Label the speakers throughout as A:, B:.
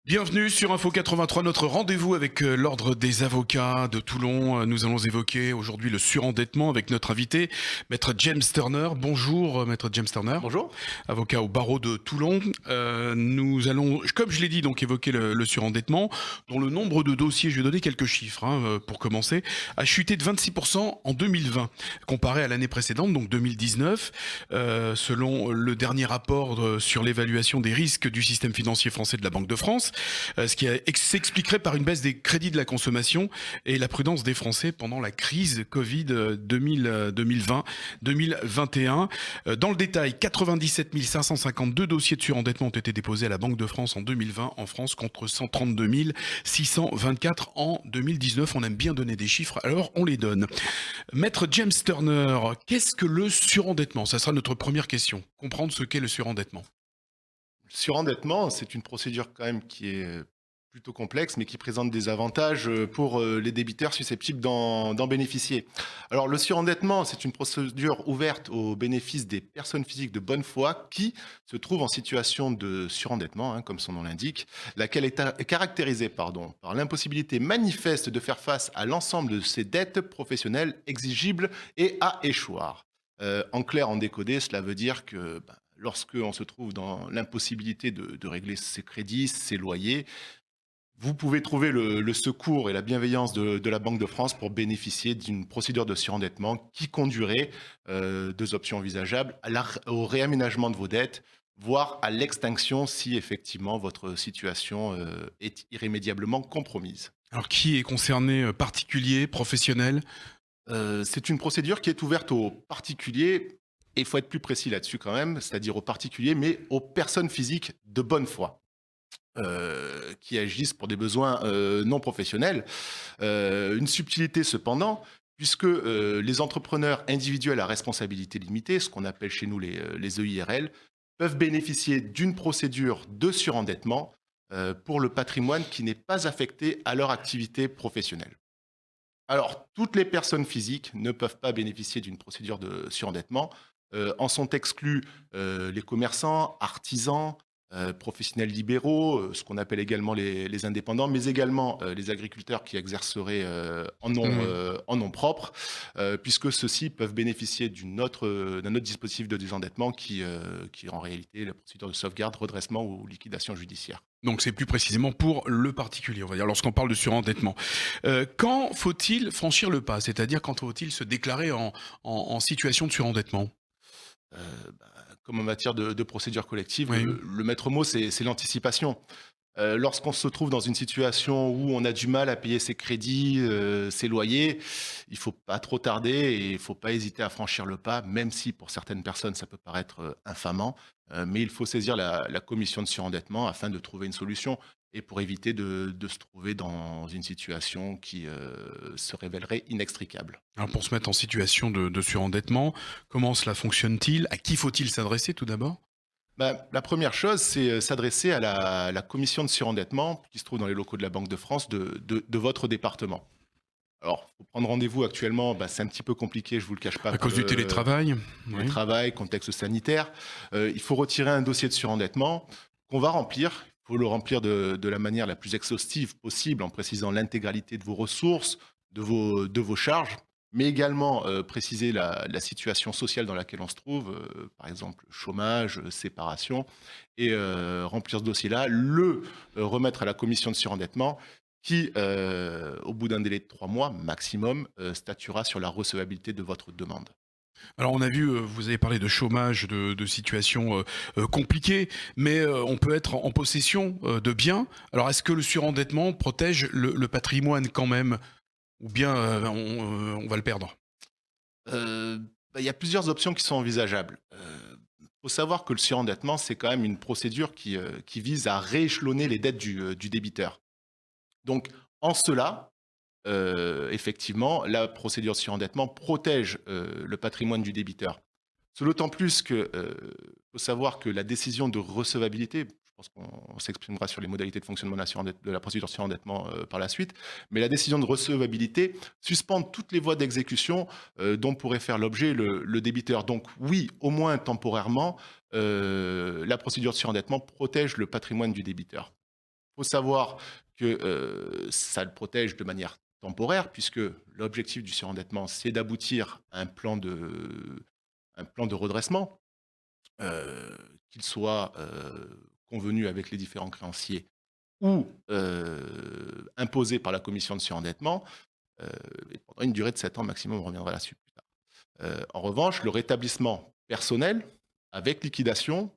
A: Bienvenue sur Info 83, notre rendez-vous avec l'Ordre des avocats de Toulon. Nous allons évoquer aujourd'hui le surendettement avec notre invité, Maître James Turner. Bonjour, Maître James Turner,
B: Bonjour.
A: avocat au barreau de Toulon. Nous allons, comme je l'ai dit, donc évoquer le surendettement, dont le nombre de dossiers, je vais donner quelques chiffres pour commencer, a chuté de 26% en 2020, comparé à l'année précédente, donc 2019. Selon le dernier rapport sur l'évaluation des risques du système financier français de la Banque de France, ce qui s'expliquerait par une baisse des crédits de la consommation et la prudence des Français pendant la crise Covid 2020-2021. Dans le détail, 97 552 dossiers de surendettement ont été déposés à la Banque de France en 2020 en France contre 132 624 en 2019. On aime bien donner des chiffres, alors on les donne. Maître James Turner, qu'est-ce que le surendettement? Ça sera notre première question. Comprendre ce qu'est le surendettement.
B: Le surendettement, c'est une procédure quand même qui est plutôt complexe, mais qui présente des avantages pour les débiteurs susceptibles d'en bénéficier. Alors, le surendettement, c'est une procédure ouverte au bénéfice des personnes physiques de bonne foi qui se trouvent en situation de surendettement, comme son nom l'indique, laquelle est caractérisée par l'impossibilité manifeste de faire face à l'ensemble de ses dettes professionnelles exigibles et à échoir. En clair, en décodé, cela veut dire que lorsque on se trouve dans l'impossibilité de régler ses crédits, ses loyers, vous pouvez trouver le secours et la bienveillance de la Banque de France pour bénéficier d'une procédure de surendettement qui conduirait, deux options envisageables, au réaménagement de vos dettes, voire à l'extinction si effectivement votre situation est irrémédiablement compromise.
A: Alors qui est concerné, particulier, professionnel?
B: C'est une procédure qui est ouverte aux particuliers et il faut être plus précis là-dessus quand même, c'est-à-dire aux particuliers, mais aux personnes physiques de bonne foi, qui agissent pour des besoins, non professionnels. Une subtilité cependant, puisque, les entrepreneurs individuels à responsabilité limitée, ce qu'on appelle chez nous les EIRL, peuvent bénéficier d'une procédure de surendettement, pour le patrimoine qui n'est pas affecté à leur activité professionnelle. Alors, toutes les personnes physiques ne peuvent pas bénéficier d'une procédure de surendettement. En sont exclus les commerçants, artisans, professionnels libéraux, ce qu'on appelle également les indépendants, mais également les agriculteurs qui exerceraient
A: Mmh.
B: en nom propre, puisque ceux-ci peuvent bénéficier d'un autre dispositif de désendettement qui est en réalité la procédure de sauvegarde, redressement ou liquidation judiciaire.
A: Donc c'est plus précisément pour le particulier, on va dire, lorsqu'on parle de surendettement. Quand faut-il franchir le pas? C'est-à-dire quand faut-il se déclarer en situation de surendettement?
B: Bah, comme en matière de procédure collective,
A: Oui.
B: le maître mot, c'est l'anticipation. Lorsqu'on se trouve dans une situation où on a du mal à payer ses crédits, ses loyers, il faut pas trop tarder et il faut pas hésiter à franchir le pas, même si pour certaines personnes ça peut paraître, infamant, mais il faut saisir la commission de surendettement afin de trouver une solution et pour éviter de se trouver dans une situation qui, se révélerait inextricable.
A: Alors pour se mettre en situation de surendettement, comment cela fonctionne-t-il? À qui faut-il s'adresser tout d'abord?
B: La première chose, c'est, s'adresser à la commission de surendettement qui se trouve dans les locaux de la Banque de France de votre département. Alors, faut prendre rendez-vous actuellement, c'est un petit peu compliqué, je vous le cache pas
A: À
B: pour
A: cause du
B: le
A: télétravail? Oui.
B: télétravail, contexte sanitaire. Il faut retirer un dossier de surendettement qu'on va remplir. Il faut le remplir de la manière la plus exhaustive possible en précisant l'intégralité de vos ressources, de vos charges, mais également, préciser la situation sociale dans laquelle on se trouve, par exemple chômage, séparation et remplir ce dossier-là, remettre à la commission de surendettement qui, au bout d'un délai de 3 mois maximum, statuera sur la recevabilité de votre demande.
A: Alors on a vu, vous avez parlé de chômage, de situations, compliquées, mais, on peut être en possession, de biens. Alors est-ce que le surendettement protège le patrimoine quand même? Ou bien, on va le perdre?
B: Heu, il y a plusieurs options qui sont envisageables. Faut savoir que le surendettement, c'est quand même une procédure qui vise à rééchelonner les dettes du débiteur. Donc en cela, effectivement, la procédure de surendettement protège, le patrimoine du débiteur. C'est d'autant plus que, faut savoir que la décision de recevabilité, je pense qu'on s'exprimera sur les modalités de fonctionnement de la procédure de surendettement, par la suite, mais la décision de recevabilité suspend toutes les voies d'exécution, dont pourrait faire l'objet le débiteur. Donc oui, au moins temporairement, la procédure de surendettement protège le patrimoine du débiteur. faut savoir que ça le protège de manière temporaire, puisque l'objectif du surendettement, c'est d'aboutir à un plan de redressement, heu, qu'il soit convenu avec les différents créanciers ou imposé par la commission de surendettement, heu, et pendant une durée de 7 ans maximum. On reviendra là-dessus plus tard. En revanche, le rétablissement personnel avec liquidation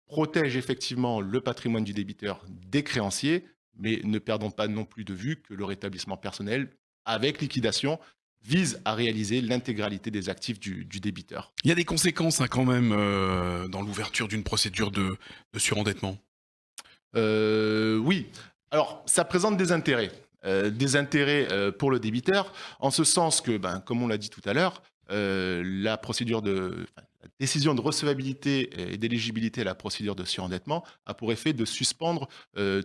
B: protège effectivement le patrimoine du débiteur des créanciers, mais ne perdons pas non plus de vue que le rétablissement personnel avec liquidation vise à réaliser l'intégralité des actifs du débiteur.
A: Il y a des conséquences hein, quand même dans l'ouverture d'une procédure de surendettement.
B: Oui, alors ça présente des intérêts pour le débiteur, en ce sens que, ben, comme on l'a dit tout à l'heure, la procédure la décision de recevabilité et d'éligibilité à la procédure de surendettement a pour effet de suspendre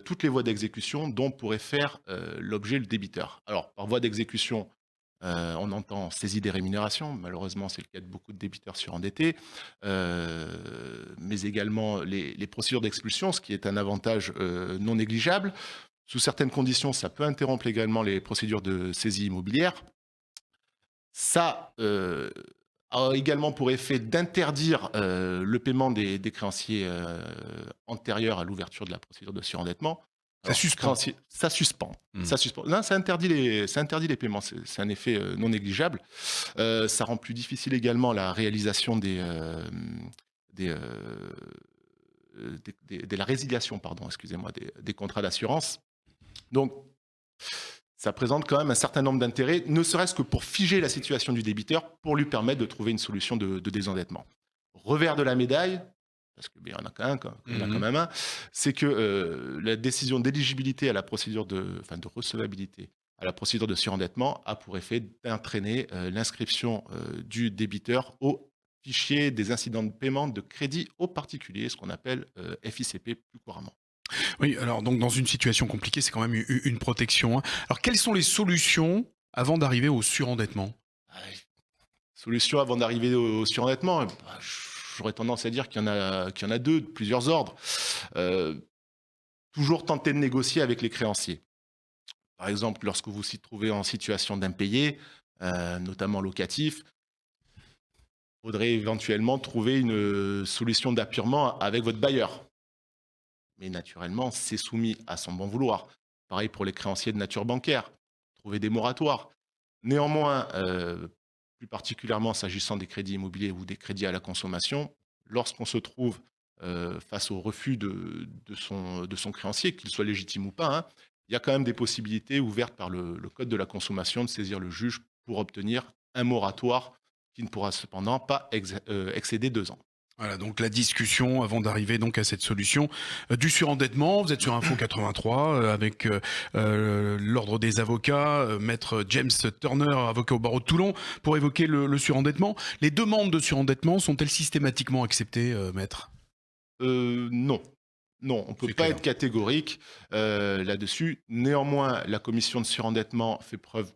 B: toutes les voies d'exécution dont pourrait faire l'objet le débiteur. Alors, par voie d'exécution, on entend saisie des rémunérations, malheureusement c'est le cas de beaucoup de débiteurs surendettés, mais également les procédures d'expulsion, ce qui est un avantage non négligeable. Sous certaines conditions, ça peut interrompre également les procédures de saisie immobilière. Ça a également pour effet d'interdire le paiement des créanciers antérieurs à l'ouverture de la procédure de surendettement.
A: Ça
B: Alors,
A: suspend.
B: créancier, ça suspend.
A: Hmm.
B: Ça suspend. Non, ça interdit les paiements. C'est un effet non négligeable. Ça rend plus difficile également la réalisation des, de la résiliation, pardon, excusez-moi, des contrats d'assurance. Donc, ça présente quand même un certain nombre d'intérêts, ne serait-ce que pour figer la situation du débiteur, pour lui permettre de trouver une solution de désendettement. Revers de la médaille, parce qu'il y en a il y en a quand
A: Mhm.
B: même un, c'est que la décision d'éligibilité à la procédure de recevabilité à la procédure de surendettement a pour effet d'entraîner l'inscription du débiteur au fichier des incidents de paiement de crédit aux particuliers, ce qu'on appelle FICP plus couramment.
A: Oui, alors donc dans une situation compliquée, c'est quand même une protection, hein. Alors quelles sont les solutions avant d'arriver au surendettement?
B: Solution avant d'arriver au surendettement, bah, j'aurais tendance à dire qu'il y en a 2, de plusieurs ordres. Heu, Toujours tenter de négocier avec les créanciers. Par exemple, lorsque vous vous trouvez en situation d'impayé, notamment locatif, il faudrait éventuellement trouver une solution d'appurement avec votre bailleur. Mais naturellement, c'est soumis à son bon vouloir. Pareil pour les créanciers de nature bancaire, trouver des moratoires. Néanmoins, plus particulièrement s'agissant des crédits immobiliers ou des crédits à la consommation, lorsqu'on se trouve face au refus de son créancier, qu'il soit légitime ou pas, hein, il y a quand même des possibilités ouvertes par le Code de la consommation de saisir le juge pour obtenir un moratoire qui ne pourra cependant pas excéder 2 ans.
A: Voilà, donc la discussion avant d'arriver donc à cette solution du surendettement. Vous êtes sur Info 83 avec l'ordre des avocats, maître James Turner, avocat au barreau de Toulon, pour évoquer le surendettement. Les demandes de surendettement sont-elles systématiquement acceptées, maître?
B: Non. Non, on ne peut
A: C'est
B: pas
A: clair.
B: être catégorique là-dessus. Néanmoins, la commission de surendettement fait preuve,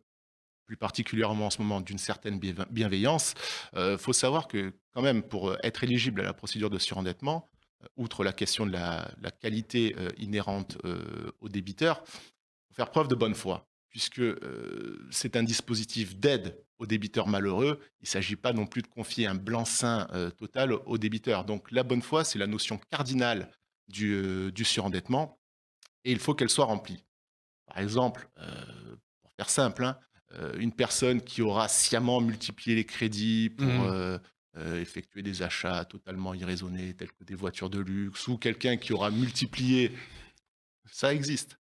B: plus particulièrement en ce moment, d'une certaine bienveillance. Il faut savoir que quand même, pour être éligible à la procédure de surendettement, outre la question de la qualité inhérente au débiteur, il faut faire preuve de bonne foi, puisque c'est un dispositif d'aide aux débiteurs malheureux. Il ne s'agit pas non plus de confier un blanc-seing total aux débiteurs. Donc la bonne foi, c'est la notion cardinale du surendettement, et il faut qu'elle soit remplie. Par exemple, pour faire simple, hein, une personne qui aura sciemment multiplié les crédits pour
A: Mhm.
B: effectuer des achats totalement irraisonnés, tels que des voitures de luxe, ou quelqu'un qui aura multiplié, ça existe,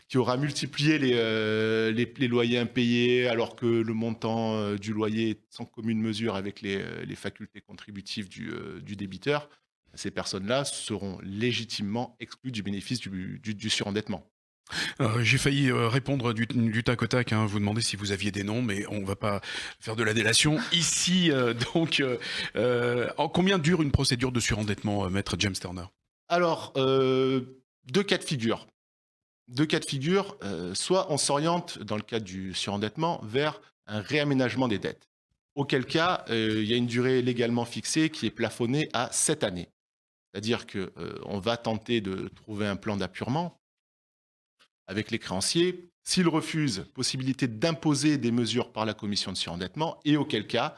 B: qui aura multiplié les loyers impayés alors que le montant du loyer est sans commune mesure avec les facultés contributives du débiteur. Ces personnes-là seront légitimement exclues du bénéfice du surendettement.
A: J'ai failli répondre du tac au tac, hein, vous demander si vous aviez des noms, mais on va pas faire de la délation ici. En combien dure une procédure de surendettement, maître James Turner?
B: Alors, 2 cas de figure. 2 cas de figure, soit on s'oriente, dans le cadre du surendettement, vers un réaménagement des dettes. Auquel cas, il y a une durée légalement fixée qui est plafonnée à 7 années. C'est-à-dire que, on va tenter de trouver un plan d'appurement avec les créanciers. S'ils refusent, possibilité d'imposer des mesures par la commission de surendettement et auquel cas,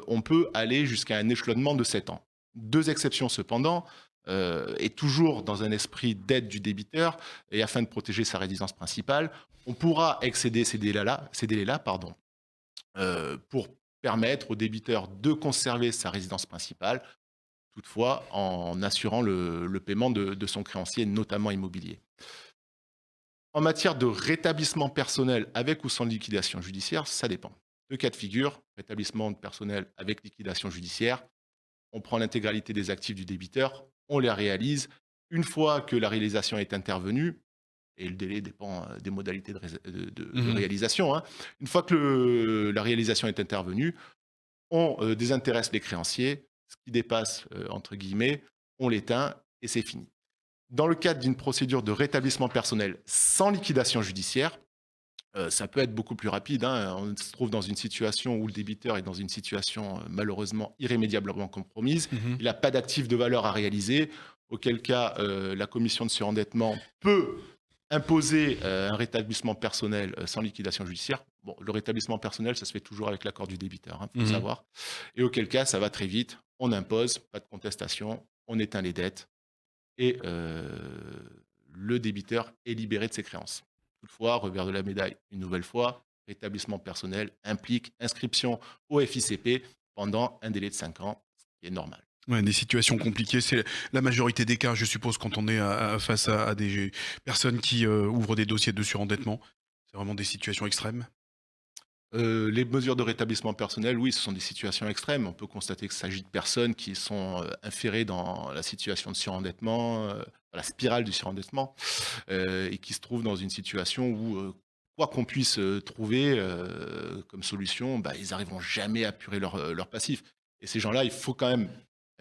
B: on peut aller jusqu'à un échelonnement de 7 ans. Deux exceptions cependant, et toujours dans un esprit d'aide du débiteur et afin de protéger sa résidence principale, on pourra excéder ces délais-là, pour permettre au débiteur de conserver sa résidence principale, toutefois en assurant le paiement de son créancier, notamment immobilier. En matière de rétablissement personnel avec ou sans liquidation judiciaire, ça dépend. Deux cas de figure, rétablissement de personnel avec liquidation judiciaire, on prend l'intégralité des actifs du débiteur, on les réalise. Une fois que la réalisation est intervenue, et le délai dépend des modalités de
A: Mhm.
B: réalisation, hein, une fois que la réalisation est intervenue, on désintéresse les créanciers, ce qui dépasse, entre guillemets, on l'éteint et c'est fini. Dans le cadre d'une procédure de rétablissement personnel sans liquidation judiciaire, ça peut être beaucoup plus rapide, hein. On se trouve dans une situation où le débiteur est dans une situation malheureusement irrémédiablement compromise.
A: Mhm.
B: Il n'a pas d'actifs de valeur à réaliser, auquel cas la commission de surendettement peut imposer un rétablissement personnel sans liquidation judiciaire. Bon, le rétablissement personnel, ça se fait toujours avec l'accord du débiteur, il faut le
A: Mhm.
B: savoir. Et auquel cas, ça va très vite. On impose, pas de contestation, on éteint les dettes et le débiteur est libéré de ses créances. Toutefois, revers de la médaille, une nouvelle fois, rétablissement personnel implique inscription au FICP pendant un délai de 5 ans, ce qui est normal.
A: Ouais, des situations compliquées, c'est la majorité des cas, je suppose, quand on est face à des personnes qui ouvrent des dossiers de surendettement. C'est vraiment des situations extrêmes.
B: Les mesures de rétablissement personnel, oui, ce sont des situations extrêmes. On peut constater qu'il s'agit de personnes qui sont inférées dans la situation de surendettement, dans la spirale du surendettement, et qui se trouvent dans une situation où, quoi qu'on puisse trouver comme solution, bah, ils n'arriveront jamais à apurer leur passif. Et ces gens-là, il faut quand même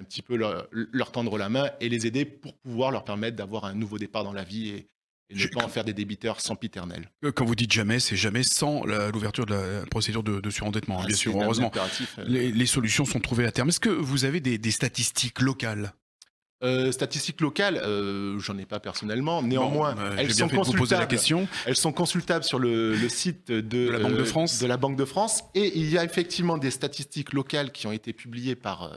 B: un petit peu leur tendre la main et les aider pour pouvoir leur permettre d'avoir un nouveau départ dans la vie et ne
A: J'ai-
B: pas en faire des débiteurs sempiternels.
A: Quand vous dites jamais, c'est jamais sans l'ouverture de la procédure de surendettement, hein,
B: Ah,
A: bien
B: c'est
A: sûr,
B: un
A: heureusement.
B: impératif.
A: Les solutions sont trouvées à terme. Est-ce que vous avez des statistiques locales?
B: Statistiques locales, j'en ai pas personnellement.
A: Bon,
B: Néanmoins,
A: j'ai bien fait de vous poser la question.
B: elles sont consultables sur le site
A: De la Banque de France.
B: de la Banque de France et il y a effectivement des statistiques locales qui ont été publiées par,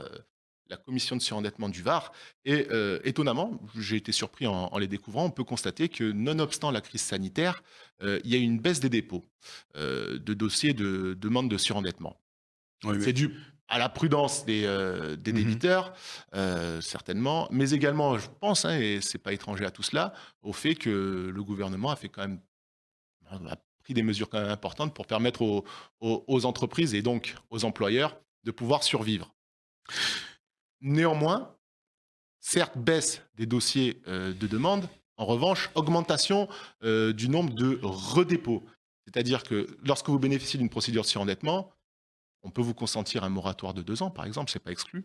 B: la commission de surendettement du Var et étonnamment, j'ai été surpris en les découvrant, on peut constater que nonobstant la crise sanitaire, il y a eu une baisse des dépôts, de dossiers de demande de surendettement.
A: Oui,
B: C'est dû à la prudence des
A: Mhm.
B: débiteurs, certainement, mais également, je pense, hein, et c'est pas étranger à tout cela, au fait que le gouvernement a fait quand même a pris des mesures quand même importantes pour permettre aux entreprises et donc aux employeurs de pouvoir survivre. Néanmoins, certes, baisse des dossiers de demande, en revanche, augmentation du nombre de redépôts. C'est-à-dire que lorsque vous bénéficiez d'une procédure de surendettement, on peut vous consentir un moratoire de 2 ans, par exemple, c'est pas exclu.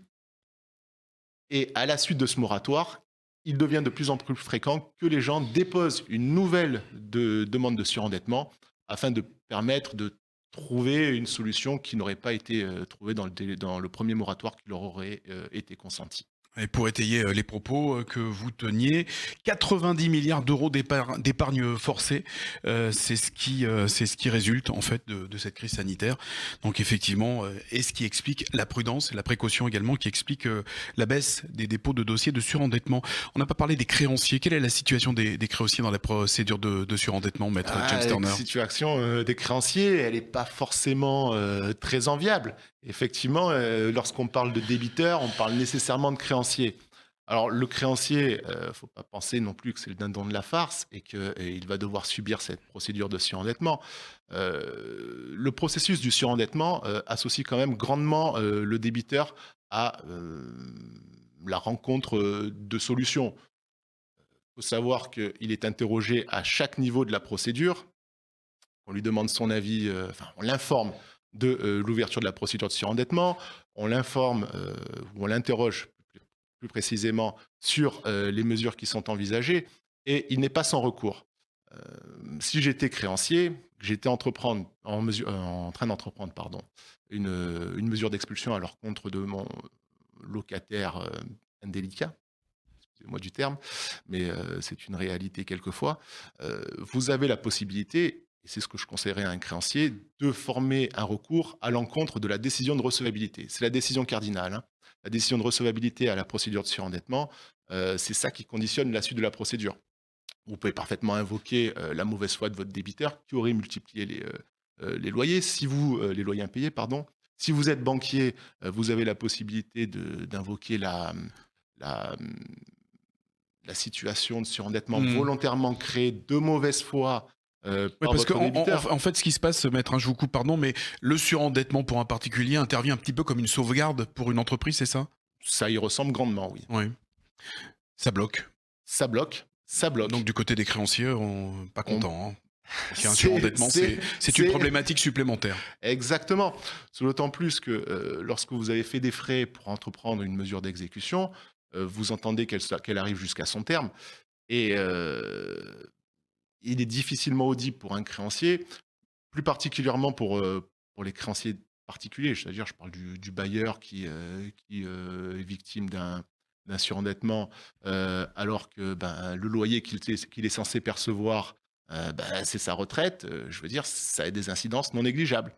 B: Et à la suite de ce moratoire, il devient de plus en plus fréquent que les gens déposent une nouvelle demande de surendettement afin de permettre de trouver une solution qui n'aurait pas été trouvée dans le premier moratoire qui leur aurait été consenti.
A: Et pour étayer les propos que vous teniez, 90 milliards d'euros d'épargne forcée, c'est ce qui résulte en fait de cette crise sanitaire. Donc effectivement, et ce qui explique la prudence et la précaution également, qui explique la baisse des dépôts de dossiers de surendettement. On n'a pas parlé des créanciers. Quelle est la situation des créanciers dans la procédure de surendettement, maître James
B: La
A: Turner?
B: situation des créanciers, elle n'est pas forcément très enviable. Effectivement, lorsqu'on parle de débiteur, on parle nécessairement de créancier. Alors, le créancier, faut pas penser non plus que c'est le dindon de la farce et qu'il va devoir subir cette procédure de surendettement. Le processus du surendettement associe quand même grandement le débiteur à la rencontre de solutions. Il faut savoir qu'il est interrogé à chaque niveau de la procédure. On lui demande son avis, enfin, on l'informe de l'ouverture de la procédure de surendettement, on l'informe ou on l'interroge plus précisément sur les mesures qui sont envisagées et il n'est pas sans recours. Euh, Si j'étais créancier, que j'étais en train d'entreprendre une mesure d'expulsion à l'encontre de mon locataire indélicat, excusez-moi du terme, mais c'est une réalité quelquefois. Vous avez la possibilité, et c'est ce que je conseillerais à un créancier, de former un recours à l'encontre de la décision de recevabilité. C'est la décision cardinale, hein. La décision de recevabilité à la procédure de surendettement, c'est ça qui conditionne la suite de la procédure. Vous pouvez parfaitement invoquer la mauvaise foi de votre débiteur qui aurait multiplié les loyers, si vous, les loyers impayés, pardon. Si vous êtes banquier, vous avez la possibilité d'invoquer la, la situation de surendettement
A: Mmh.
B: volontairement créée de mauvaise foi
A: Oui,
B: par
A: parce que
B: votre débiteur.
A: en fait, ce qui se passe, maître, hein, je vous coupe, pardon, mais le surendettement pour un particulier intervient un petit peu comme une sauvegarde pour une entreprise, c'est ça?
B: Ça y ressemble grandement, oui.
A: Oui. Ça bloque.
B: Ça bloque, ça bloque.
A: Donc du côté des créanciers, pas
B: On-
A: content, hein. Donc il y a un
B: c'est
A: surendettement, c'est une
B: c'est-
A: problématique supplémentaire.
B: Exactement. C'est d'autant plus que lorsque vous avez fait des frais pour entreprendre une mesure d'exécution, vous entendez qu'elle arrive jusqu'à son terme. Et il est difficilement audible pour un créancier, plus particulièrement pour les créanciers particuliers. C'est-à-dire, je parle du bailleur qui est victime d'un surendettement, alors que le loyer qu'il est censé percevoir, c'est sa retraite. Je veux dire, ça a des incidences non négligeables.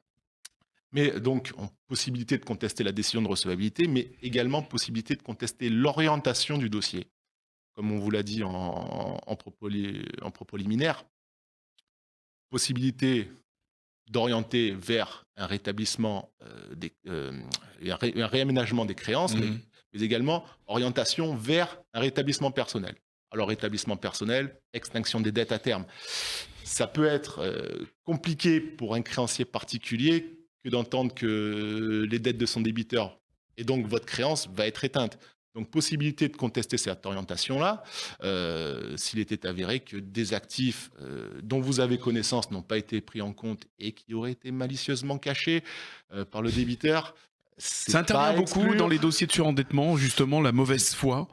B: Mais donc, possibilité de contester la décision de recevabilité, mais également possibilité de contester l'orientation du dossier. Comme on vous l'a dit en propos liminaire, possibilité d'orienter vers un rétablissement et un réaménagement des créances,
A: Mmh.
B: mais également orientation vers un rétablissement personnel. Alors, rétablissement personnel, extinction des dettes à terme. Ça peut être compliqué pour un créancier particulier que d'entendre que les dettes de son débiteur et donc votre créance va être éteinte. Donc, possibilité de contester cette orientation-là, s'il était avéré que des actifs dont vous avez connaissance n'ont pas été pris en compte et qui auraient été malicieusement cachés par le débiteur.
A: Ça
B: C'est pas
A: intervient
B: à
A: beaucoup
B: exclure.
A: dans les dossiers de surendettement, justement, la mauvaise foi.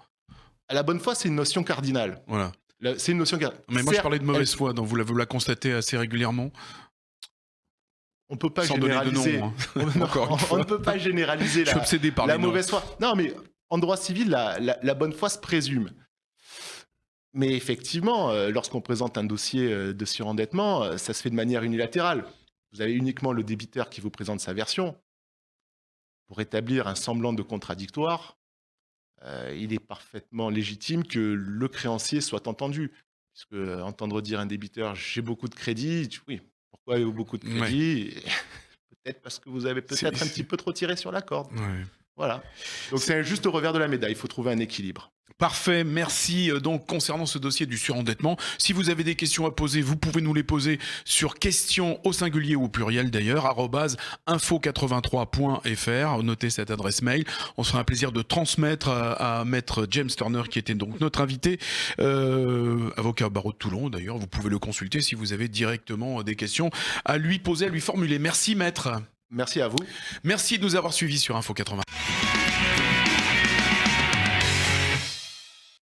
B: À la bonne foi, c'est une notion cardinale.
A: Voilà.
B: C'est une notion cardinale.
A: Mais moi, je
B: Certes,
A: parlais de mauvaise foi, donc vous la constatez assez régulièrement,
B: on ne peut pas
A: sans donner de
B: généraliser.
A: nom, hein.
B: Non,
A: Encore une
B: on
A: fois.
B: ne peut pas généraliser
A: Je suis obsédé par
B: la
A: les noms.
B: mauvaise foi. Non, mais en droit civil, la bonne foi se présume. Mais effectivement, lorsqu'on présente un dossier de surendettement, ça se fait de manière unilatérale. Vous avez uniquement le débiteur qui vous présente sa version. Pour établir un semblant de contradictoire, il est parfaitement légitime que le créancier soit entendu. Puisque entendre dire un débiteur, j'ai beaucoup de crédit, oui, pourquoi avez-vous beaucoup de crédit? Peut-être parce que vous avez peut-être un petit peu trop tiré sur la corde.
A: Ouais.
B: Voilà. Donc c'est un juste revers de la médaille, il faut trouver un équilibre.
A: Parfait, merci. Donc concernant ce dossier du surendettement, si vous avez des questions à poser, vous pouvez nous les poser sur questions au singulier ou au pluriel d'ailleurs, @info83.fr, notez cette adresse mail. On se fera un plaisir de transmettre à maître James Turner qui était donc notre invité, avocat au barreau de Toulon d'ailleurs. Vous pouvez le consulter si vous avez directement des questions à lui poser, à lui formuler. Merci maître.
B: Merci à vous.
A: Merci de nous avoir suivis sur Info 80.